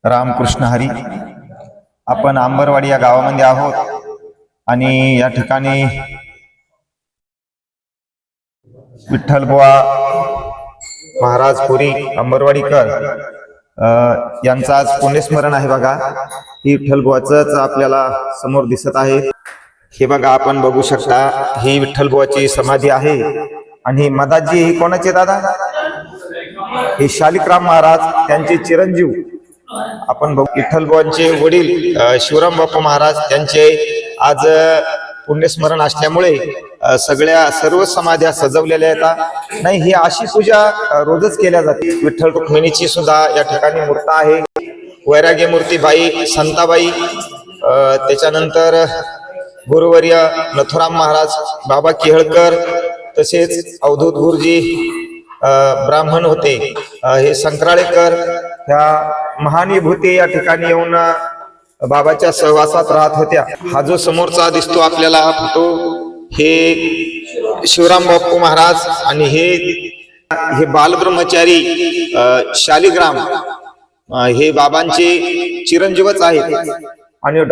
रामकृष्ण हरी. आपण अंबरवाडी या गावामध्ये आहोत आणि या ठिकाणी विठ्ठलबुवा महाराज पुरी अंबरवाडीकर यांचं आज पुण्यस्मरण आहे. बघा, ही विठ्ठलबुवाच आपल्याला समोर दिसत आहे. हे बघा, आपण बघू शकता, ही विठ्ठलबुवाची समाधी आहे. आणि मदाजी ही कोणाचे दादा? हे शालिग्राम महाराज त्यांचे चिरंजीव. आपण बघू, विठ्ठलबुवांचे वडील शिवराम बापू महाराज त्यांचे आज पुण्यस्मरण असल्यामुळे सर्व समाध्या सजवलेल्या आहेत. नाही, ही अशी पूजा रोजच केल्या जाते. विठ्ठल रुक्मिणीची सुद्धा या ठिकाणी मूर्त आहे. वैराग्य मूर्ती बाई संताबाई, त्याच्यानंतर गुरुवर्य नथुराम महाराज, बाबा केहळकर, तसेच अवधूत गुरुजी ब्राह्मण होते, हे संक्राळेकर, ह्या महानुभूती या ठिकाणी येऊन बाबाच्या सहवासात राहत होत्या. हा जो समोरचा दिसतो आपल्याला फोटो, हे शिवराम बापू महाराज आणि हे बालब्रह्मचारी शालिग्राम हे बाबांचे चिरंजीवच आहेत. आणि